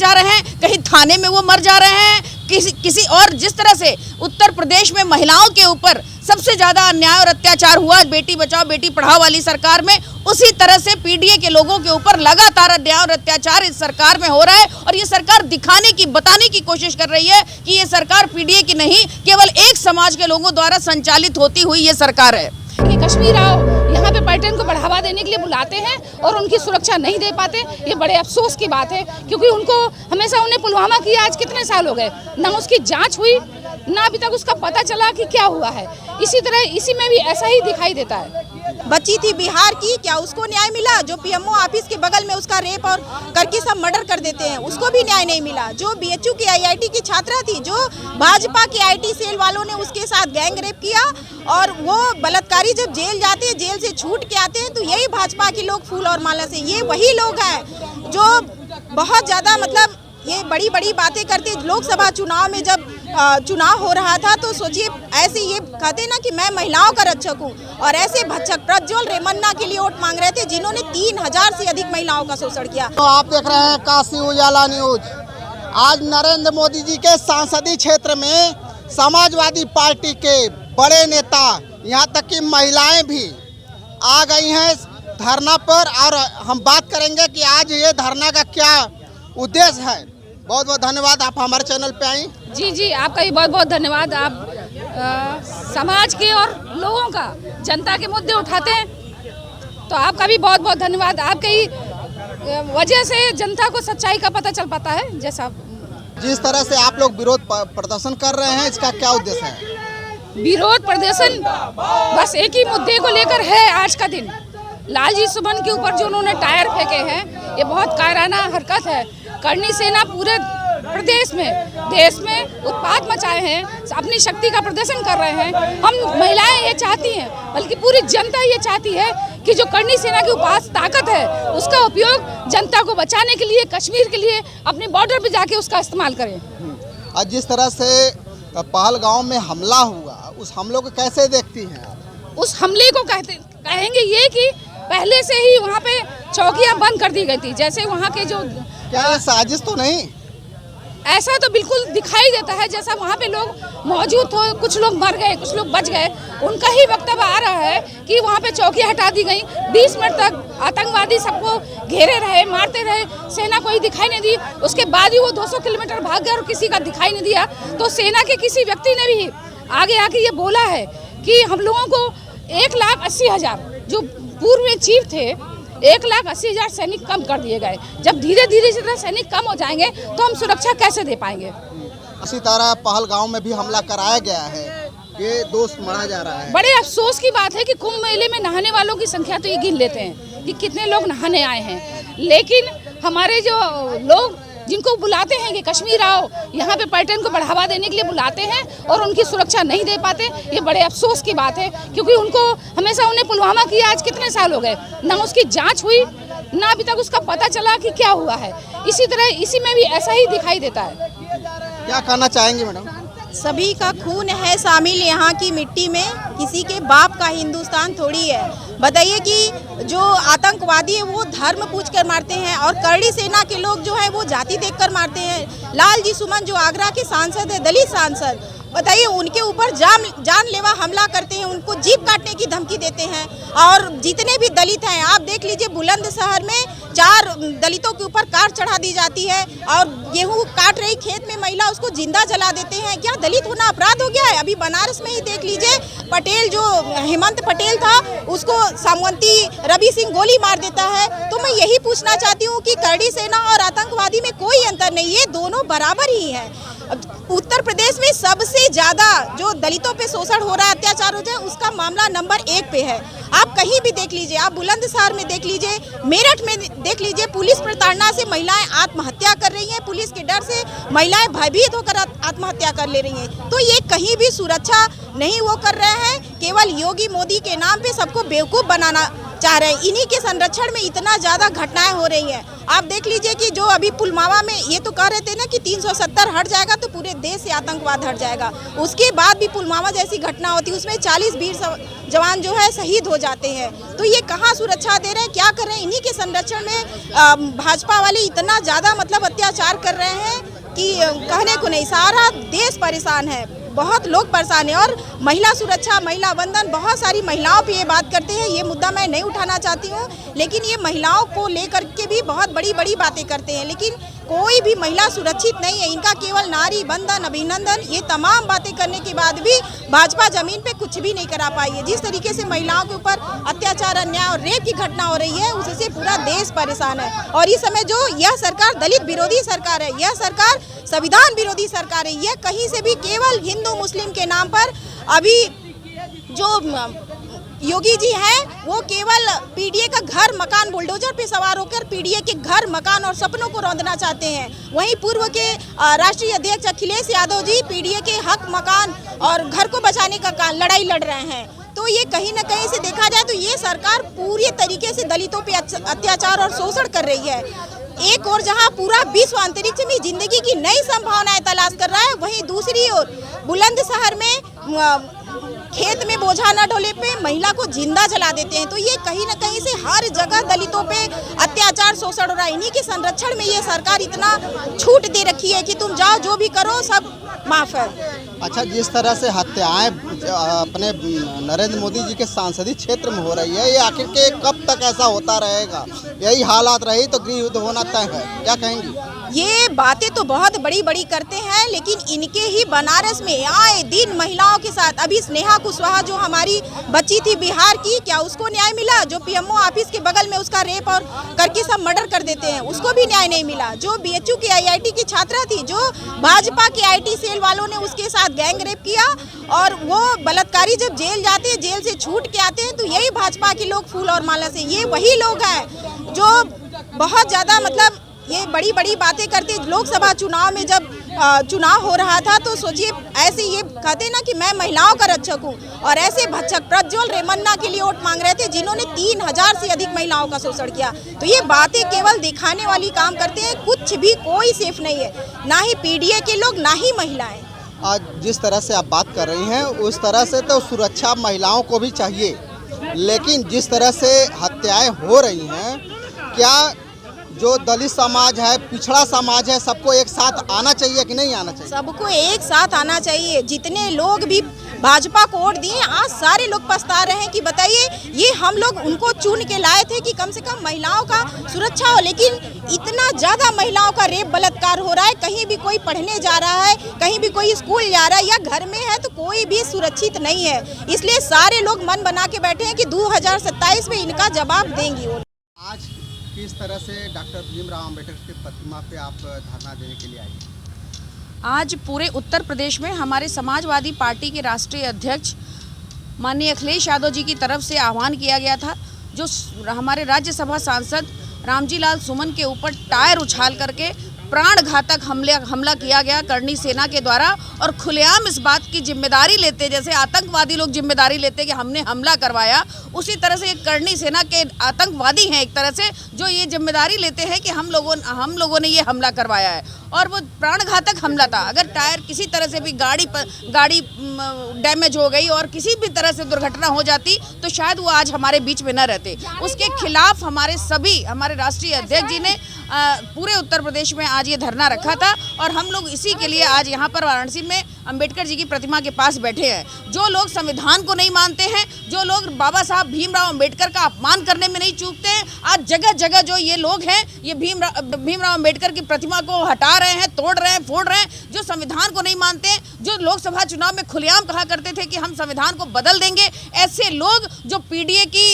जा रहे हैं, कहीं थाने में वो मर जा रहे हैं, किसी और जिस तरह से उत्तर प्रदेश में महिलाओं के ऊपर सबसे ज्यादा अन्याय और अत्याचार हुआ बेटी बचाओ बेटी पढ़ाओ वाली सरकार में, उसी तरह से पीडीए के लोगों के ऊपर लगातार अन्याय और अत्याचार इस सरकार में हो रहा है। और ये सरकार दिखाने की बताने की कोशिश कर रही है कि ये सरकार पीडीए की नहीं, केवल एक समाज के लोगों द्वारा संचालित होती हुई ये सरकार है। कश्मीर आओ, यहाँ पे पर्यटन को बढ़ावा देने के लिए बुलाते हैं और उनकी सुरक्षा नहीं दे पाते, ये बड़े अफसोस की बात है। क्योंकि उनको हमेशा उन्हें पुलवामा किया, आज कितने साल हो गए, ना उसकी जांच हुई, ना अभी तक उसका पता चला कि क्या हुआ है। इसी तरह इसी में भी ऐसा ही दिखाई देता है। बच्ची थी बिहार की, क्या उसको न्याय मिला? जो पीएमओ ऑफिस के बगल में उसका रेप और करके सब मर्डर कर देते हैं, उसको भी न्याय नहीं मिला। जो बीएचयू की आईआईटी की छात्रा थी, जो भाजपा के आईटी सेल वालों ने उसके साथ गैंग रेप किया, और वो बलात्कारी जब जेल जाते हैं, जेल से छूट के आते हैं, तो यही भाजपा के लोग फूल और माला से, ये वही लोग हैं जो बहुत ज्यादा मतलब ये बड़ी बड़ी बातें करते। लोकसभा चुनाव में जब चुनाव हो रहा था तो सोचिए, ऐसे ये कहते ना कि मैं महिलाओं का रक्षक हूँ, और ऐसे भक्षक प्रज्वल रेमन्ना के लिए वोट मांग रहे थे जिन्होंने 3000 से अधिक महिलाओं का शोषण किया। तो आप देख रहे हैं काशी उजाला न्यूज। आज नरेंद्र मोदी जी के संसदीय क्षेत्र में समाजवादी पार्टी के बड़े नेता, यहाँ तक कि महिलाएं भी आ गई हैं धरना पर, और हम बात करेंगे कि आज ये धरना का क्या उद्देश्य है। बहुत बहुत धन्यवाद, आप हमारे चैनल पे आई। जी, आपका भी बहुत बहुत धन्यवाद। आप समाज के और लोगों का, जनता के मुद्दे उठाते हैं, तो आपका भी बहुत बहुत धन्यवाद। आपकी वजह से जनता को सच्चाई का पता चल पाता है। जैसा जिस तरह से आप लोग विरोध प्रदर्शन कर रहे हैं, इसका क्या उद्देश्य है? विरोध प्रदर्शन बस एक ही मुद्दे को लेकर है। आज का दिन लालजी सुमन के ऊपर जो उन्होंने टायर फेंके हैं, ये बहुत कायराना हरकत है। करनी सेना पूरे प्रदेश में, देश में उत्पात मचाए हैं, अपनी शक्ति का प्रदर्शन कर रहे हैं। हम महिलाएं ये चाहती हैं, बल्कि पूरी जनता ये चाहती है कि जो करनी सेना के पास ताकत है, उसका उपयोग जनता को बचाने के लिए, कश्मीर के लिए, अपने बॉर्डर पे जाके उसका इस्तेमाल करें। और जिस तरह से पहलगाम में हमला हुआ, उस हमलों को कैसे देखती हैं आप? उस हमले को कहेंगे ये कि पहले से ही वहाँ पे चौकियाँ बंद कर दी गई थी। जैसे वहाँ के जो, क्या ये साजिश तो नहीं? ऐसा तो बिल्कुल दिखाई देता है जैसा वहाँ पे लोग मौजूद थे, कुछ लोग मर गए, कुछ लोग बच गए। उनका ही वक्तव्य आ रहा है कि वहाँ पे चौकियाँ हटा दी गई। 20 मिनट तक आतंकवादी सबको घेरे रहे, मारते रहे, सेना कोई दिखाई नहीं दी। उसके बाद ही वो 200 किलोमीटर भाग गए और किसी का दिखाई नहीं दिया। तो सेना के किसी व्यक्ति ने भी आगे आके ये बोला है कि हम लोगों को 1,80,000 जो पूर्व में चीफ थे, 1,80,000 सैनिक कम कर दिए गए। जब धीरे धीरे जितना सैनिक कम हो जाएंगे तो हम सुरक्षा कैसे दे पाएंगे? इसी तरह पहलगाम में भी हमला कराया गया है, ये दोष मना जा रहा है। बड़े अफसोस की बात है कि कुंभ मेले में नहाने वालों की संख्या तो ये गिन लेते हैं कि कितने लोग नहाने आए हैं, लेकिन हमारे जो लोग जिनको बुलाते हैं कि कश्मीर आओ, यहाँ पे पर्यटन को बढ़ावा देने के लिए बुलाते हैं और उनकी सुरक्षा नहीं दे पाते, ये बड़े अफसोस की बात है। क्योंकि उनको हमेशा उन्हें पुलवामा किया, आज कितने साल हो गए, ना उसकी जांच हुई, ना अभी तक उसका पता चला कि क्या हुआ है। इसी तरह इसी में भी ऐसा ही दिखाई देता है। क्या कहना चाहेंगे मैडम? सभी का खून है शामिल यहाँ की मिट्टी में, किसी के बाप का हिंदुस्तान थोड़ी है। बताइए कि जो आतंकवादी है वो धर्म पूछ कर मारते हैं, और करनी सेना के लोग जो है वो जाति देखकर मारते हैं। लालजी सुमन जो आगरा के सांसद है, दलित सांसद, बताइए उनके ऊपर जानलेवा हमला करते हैं, उनको जीप काटने की धमकी देते हैं। और जितने भी दलित हैं, आप देख लीजिए, बुलंदशहर में 4 दलितों के ऊपर कार चढ़ा दी जाती है, और गेहूं काट रही खेत में महिला उसको जिंदा जला देते हैं। क्या दलित होना अपराध हो गया है? अभी बनारस में ही देख लीजिए, पटेल जो हेमंत पटेल था, उसको सामंती रवि सिंह गोली मार देता है। तो मैं यही पूछना चाहती हूँ कि करनी सेना और आतंकवादी में कोई अंतर नहीं है, दोनों बराबर ही है। उत्तर प्रदेश में सबसे ज्यादा जो दलितों पे शोषण हो रहा है, अत्याचार हो रहा है, उसका मामला नंबर 1 पे है। आप कहीं भी देख लीजिए, आप बुलंदशहर में देख लीजिए, मेरठ में देख लीजिए, पुलिस प्रताड़ना से महिलाएं आत्महत्या कर रही हैं, पुलिस के डर से महिलाएं भयभीत होकर आत्महत्या कर ले रही हैं। तो ये कहीं भी सुरक्षा नहीं वो कर रहे हैं, केवल योगी मोदी के नाम पे सबको बेवकूफ़ बनाना चाह रहे हैं। इन्हीं के संरक्षण में इतना ज़्यादा घटनाएं हो रही हैं। आप देख लीजिए कि जो अभी पुलवामा में ये तो कह रहे थे ना कि 370 हट जाएगा तो पूरे देश से आतंकवाद हट जाएगा, उसके बाद भी पुलवामा जैसी घटना होती है, उसमें 40 वीर जवान जो है शहीद हो जाते हैं। तो ये कहाँ सुरक्षा दे रहे हैं, क्या कर रहे हैं? इन्हीं के संरक्षण में भाजपा वाले इतना ज़्यादा मतलब अत्याचार कर रहे हैं कि कहने को नहीं। सारा देश परेशान है, बहुत लोग परेशान हैं। और महिला सुरक्षा, महिला वंदन, बहुत सारी महिलाओं पे ये बात करते हैं। ये मुद्दा मैं नहीं उठाना चाहती हूँ, लेकिन ये महिलाओं को लेकर के भी बहुत बड़ी बड़ी बातें करते हैं, लेकिन कोई भी महिला सुरक्षित नहीं है। इनका केवल नारी बंधन, अभिनंदन, ये तमाम बातें करने के बाद भी भाजपा जमीन पे कुछ भी नहीं करा पाई है। जिस तरीके से महिलाओं के ऊपर अत्याचार, अन्याय और रेप की घटना हो रही है, उससे पूरा देश परेशान है। और इस समय जो यह सरकार दलित विरोधी सरकार है, यह सरकार संविधान विरोधी सरकार है। यह कहीं से भी केवल हिंदू मुस्लिम के नाम पर अभी जो योगी जी हैं वो केवल पीडीए का घर मकान बुलडोजर पे सवार होकर पीडीए के घर मकान और सपनों को रौंदना चाहते हैं। वहीं पूर्व के राष्ट्रीय अध्यक्ष अखिलेश यादव जी पीडीए के हक, मकान और घर को बचाने का लड़ाई लड़ रहे हैं। तो ये कहीं न कहीं से देखा जाए तो ये सरकार पूरी तरीके से दलितों पे अत्याचार और शोषण कर रही है। एक और जहां पूरा विश्व अंतरिक्ष में जिंदगी की नई संभावनाएं तलाश कर रहा है, वहीं दूसरी ओर बुलंदशहर में खेत में बोझा न ढोले पे महिला को जिंदा जला देते हैं। तो ये कहीं न कहीं से हर जगह दलितों पे अत्याचार, शोषण हो रहा है। इन्हीं के संरक्षण में ये सरकार इतना छूट दे रखी है कि तुम जाओ, जो भी करो सब माफ है। अच्छा, जिस तरह से हत्याएं अपने नरेंद्र मोदी जी के सांसदीय क्षेत्र में हो रही है, ये आखिर के कब तक ऐसा होता रहेगा? यही हालात रही तो गृह युद्ध होना तय है, क्या कहेंगी? ये बातें तो बहुत बड़ी बड़ी करते हैं, लेकिन इनके ही बनारस में आए दिन महिलाओं के साथ, अभी स्नेहा कुशवाहा जो हमारी बच्ची थी बिहार की, क्या उसको न्याय मिला? जो पीएमओ ऑफिस के बगल में उसका रेप और करके सब मर्डर कर देते हैं, उसको भी न्याय नहीं मिला। जो बीएचयू की आईआईटी की छात्रा थी, जो भाजपा के आईटी सेल वालों ने उसके साथ गैंग रेप किया, और वो बलात्कारी जब जेल जाते हैं, जेल से छूट के आते हैं, तो यही भाजपा के लोग फूल और माला से, ये वही लोग हैं जो बहुत ज़्यादा मतलब ये बड़ी बड़ी बातें करते। लोकसभा चुनाव में जब चुनाव हो रहा था तो सोचिए, ऐसे ये कहते ना कि मैं महिलाओं का रक्षक हूँ, और ऐसे भक्षक प्रज्वल रेमन्ना के लिए वोट मांग रहे थे जिन्होंने 3000 से अधिक महिलाओं का शोषण किया। तो ये बातें केवल दिखाने वाली काम करते हैं, कुछ भी कोई सेफ नहीं है, ना ही पीडीए के लोग, ना ही महिलाएं। आज जिस तरह से आप बात कर रही हैं उस तरह से तो सुरक्षा महिलाओं को भी चाहिए, लेकिन जिस तरह से हत्याएं हो रही हैं, क्या जो दलित समाज है, पिछड़ा समाज है, सबको एक साथ आना चाहिए कि नहीं आना चाहिए? सबको एक साथ आना चाहिए। जितने लोग भी भाजपा को वोट दिए, आज सारे लोग पछता रहे हैं कि बताइए, ये हम लोग उनको चुन के लाए थे कि कम से कम महिलाओं का सुरक्षा हो, लेकिन इतना ज़्यादा महिलाओं का रेप, बलात्कार हो रहा है। कहीं भी कोई पढ़ने जा रहा है, कहीं भी कोई स्कूल जा रहा है या घर में है, तो कोई भी सुरक्षित नहीं है। इसलिए सारे लोग मन बना के बैठे हैं कि 2027 में इनका जवाब देंगी वो। आज किस तरह से डॉक्टर भीमराव अंबेडकर की प्रतिमा पे आप धरना देने के लिए आई? आज पूरे उत्तर प्रदेश में हमारे समाजवादी पार्टी के राष्ट्रीय अध्यक्ष माननीय अखिलेश यादव जी की तरफ से आह्वान किया गया था, जो हमारे राज्यसभा सांसद रामजी लाल सुमन के ऊपर टायर उछाल करके प्राण घातक हमला किया गया करनी सेना के द्वारा, और खुलेआम इस बात की जिम्मेदारी लेते, जैसे आतंकवादी लोग जिम्मेदारी लेते कि हमने हमला करवाया, उसी तरह से करनी सेना के आतंकवादी हैं एक तरह से, जो ये जिम्मेदारी लेते हैं कि हम लोगों ने ये हमला करवाया है। और वो प्राण घातक हमला था। अगर टायर किसी तरह से भी गाड़ी डैमेज हो गई और किसी भी तरह से दुर्घटना हो जाती तो शायद वो आज हमारे बीच में न रहते। उसके खिलाफ हमारे राष्ट्रीय अध्यक्ष जी ने पूरे उत्तर प्रदेश में आज ये धरना रखा था, और हम लोग इसी के लिए आज यहाँ पर वाराणसी में अंबेडकर जी की प्रतिमा के पास बैठे हैं। जो लोग संविधान को नहीं मानते हैं, जो लोग बाबा साहब भीमराव अंबेडकर का अपमान करने में नहीं चूकते हैं, आज जगह जगह जो ये लोग हैं, ये भीमराव अंबेडकर की प्रतिमा को हटा रहे हैं, तोड़ रहे हैं, फोड़ रहे हैं। जो संविधान को नहीं मानते हैं, जो लोकसभा चुनाव में खुलेआम कहा करते थे कि हम संविधान को बदल देंगे, ऐसे लोग जो पीडीए की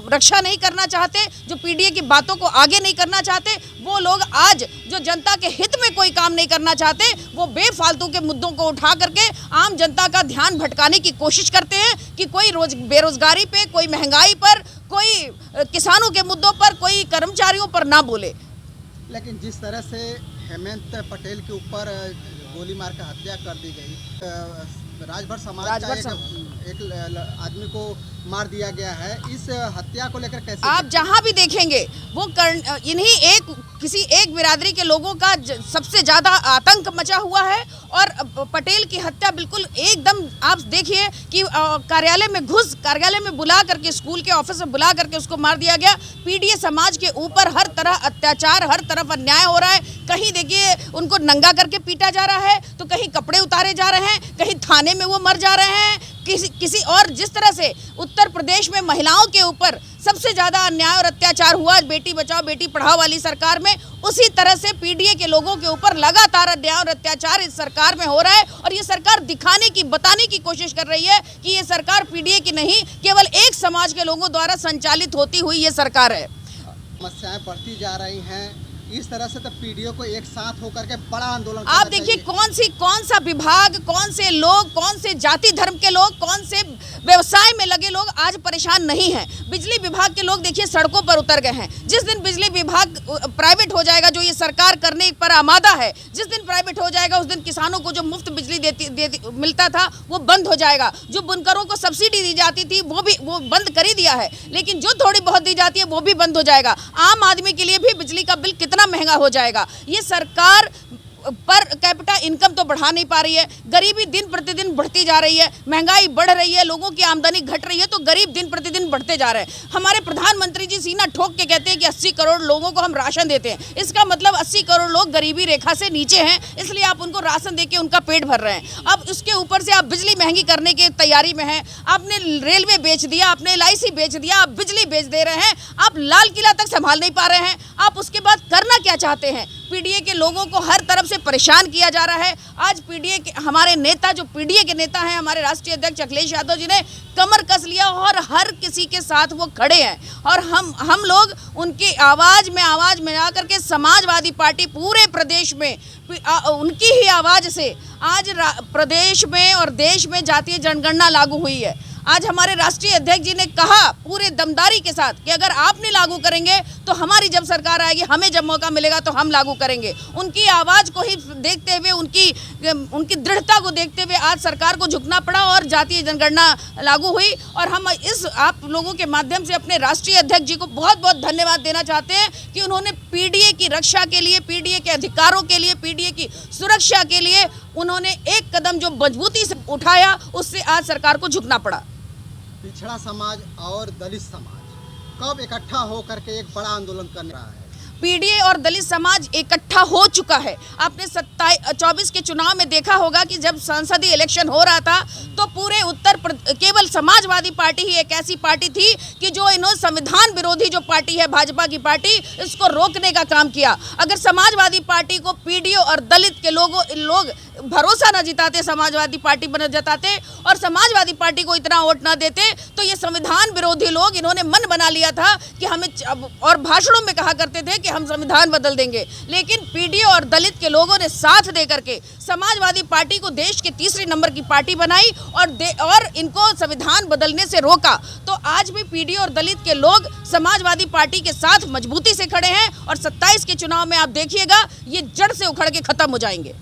रक्षा नहीं करना चाहते, जो पीडीए की बातों को आगे नहीं करना चाहते, वो लोग आज जो जनता के हित में कोई काम नहीं करना चाहते, वो बेफालतू के मुद्दों को उठा करके आम जनता का ध्यान भटकाने की कोशिश करते हैं कि कोई बेरोजगारी पे, कोई महंगाई पर, कोई किसानों के मुद्दों पर, कोई कर्मचारियों पर ना बोले। लेकिन जिस तरह से हेमंत पटेल के ऊपर गोली मार कर हत्या कर दी गई, राजभर समाज का एक आदमी को मार दिया गया है, इस हत्या को लेकर कैसे आप जहां भी देखेंगे वो इन्हीं किसी एक बिरादरी के लोगों का सबसे ज्यादा आतंक मचा हुआ है। और पटेल की हत्या बिल्कुल एकदम आप देखिए कि कार्यालय में बुला करके, स्कूल के ऑफिस में बुला करके उसको मार दिया गया। पीडीए समाज के ऊपर हर तरह अत्याचार, हर तरफ अन्याय हो रहा है। कहीं देखिए उनको नंगा करके पीटा जा रहा है, तो कहीं कपड़े उतारे जा रहे हैं, कहीं थाने में वो मर जा रहे हैं। किसी और जिस तरह से उत्तर प्रदेश में महिलाओं के ऊपर सबसे ज्यादा अन्याय और अत्याचार हुआ बेटी बचाओ बेटी पढ़ाओ वाली सरकार में, उसी तरह से पीडीए के लोगों के ऊपर लगातार अन्याय और अत्याचार इस सरकार में हो रहा है। और ये सरकार बताने की कोशिश कर रही है कि ये सरकार पीडीए की नहीं, केवल एक समाज के लोगों द्वारा संचालित होती हुई ये सरकार है। समस्याएं बढ़ती जा रही हैं, इस तरह से तो पीडीओ को एक साथ होकर के बड़ा आंदोलन आप देखिए कौन सा विभाग, कौन से लोग, कौन से जाति धर्म के लोग, कौन से व्यवसाय में लगे लोग आज परेशान नहीं हैं। बिजली विभाग के लोग देखिए सड़कों पर उतर गए हैं। जिस दिन बिजली विभाग प्राइवेट हो जाएगा, जो ये सरकार करने पर आमादा है, जिस दिन प्राइवेट हो जाएगा उस दिन किसानों को जो मुफ्त बिजली मिलता था वो बंद हो जाएगा। जो बुनकरों को सब्सिडी दी जाती थी वो बंद कर ही दिया है, लेकिन जो थोड़ी बहुत दी जाती है वो भी बंद हो जाएगा। आम आदमी के लिए भी बिजली का बिल कितना महंगा हो जाएगा। ये सरकार पर कैपिटा इनकम तो बढ़ा नहीं पा रही है, गरीबी दिन प्रतिदिन बढ़ती जा रही है, महंगाई बढ़ रही है, लोगों की आमदनी घट रही है, तो गरीब दिन प्रतिदिन बढ़ते जा रहे हैं। हमारे प्रधानमंत्री जी सीना ठोक के कहते हैं कि 80 करोड़ लोगों को हम राशन देते हैं। इसका मतलब 80 करोड़ लोग गरीबी रेखा से नीचे हैं, इसलिए आप उनको राशन देके उनका पेट भर रहे हैं। अब उसके ऊपर से आप बिजली महंगी करने की तैयारी में हैं। आपने रेलवे बेच दिया, आपने LIC बेच दिया, आप बिजली बेच दे रहे हैं, आप लाल किला तक संभाल नहीं पा रहे हैं। आप उसके बाद करना क्या चाहते हैं? पीडीए के लोगों को हर तरफ से परेशान किया जा रहा है। आज पीडीए के हमारे नेता, जो पीडीए के नेता हैं, हमारे राष्ट्रीय अध्यक्ष अखिलेश यादव जी ने कमर कस लिया और हर किसी के साथ वो खड़े हैं। और हम लोग उनकी आवाज में आकर के समाजवादी पार्टी पूरे प्रदेश में उनकी ही आवाज से आज प्रदेश में और देश में जातीय जनगणना लागू हुई है। आज हमारे राष्ट्रीय अध्यक्ष जी ने कहा पूरे दमदारी के साथ कि अगर आप नहीं लागू करेंगे तो हमारी जब सरकार आएगी, हमें जब मौका मिलेगा तो हम लागू करेंगे। उनकी आवाज़ को ही देखते हुए, उनकी दृढ़ता को देखते हुए आज सरकार को झुकना पड़ा और जातीय जनगणना लागू हुई। और हम आप लोगों के माध्यम से अपने राष्ट्रीय अध्यक्ष जी को बहुत बहुत धन्यवाद देना चाहते हैं कि उन्होंने पीडीए की रक्षा के लिए, पीडीए के अधिकारों के लिए, पीडीए की सुरक्षा के लिए उन्होंने एक कदम जो मजबूती से उठाया, उससे आज सरकार को झुकना पड़ा। पिछड़ा समाज और दलित समाज कब इकट्ठा होकर के एक बड़ा आंदोलन कर रहा है? पीडीए और दलित समाज इकट्ठा हो चुका है। आपने 24 के चुनाव में देखा होगा कि जब संसदीय इलेक्शन हो रहा था तो पूरे केवल समाजवादी पार्टी ही एक ऐसी पार्टी थी कि जो इन्होंने संविधान विरोधी जो पार्टी है भाजपा की पार्टी, इसको रोकने का काम किया। अगर समाजवादी पार्टी को पीडीए और दलित के लोग भरोसा न जिताते, समाजवादी पार्टी पर न जताते और समाजवादी पार्टी को इतना वोट न देते, तो ये संविधान विरोधी लोग इन्होंने मन बना लिया था कि हमें, और भाषणों में कहा करते थे कि हम संविधान बदल देंगे। लेकिन पीडीए और दलित के लोगों ने साथ दे करके समाजवादी पार्टी को देश के तीसरे नंबर की पार्टी बनाई और इनको संविधान बदलने से रोका। तो आज भी पीडीए और दलित के लोग समाजवादी पार्टी के साथ मजबूती से खड़े हैं और 27 के चुनाव में आप देखिएगा ये जड़ से उखड़ के खत्म हो जाएंगे।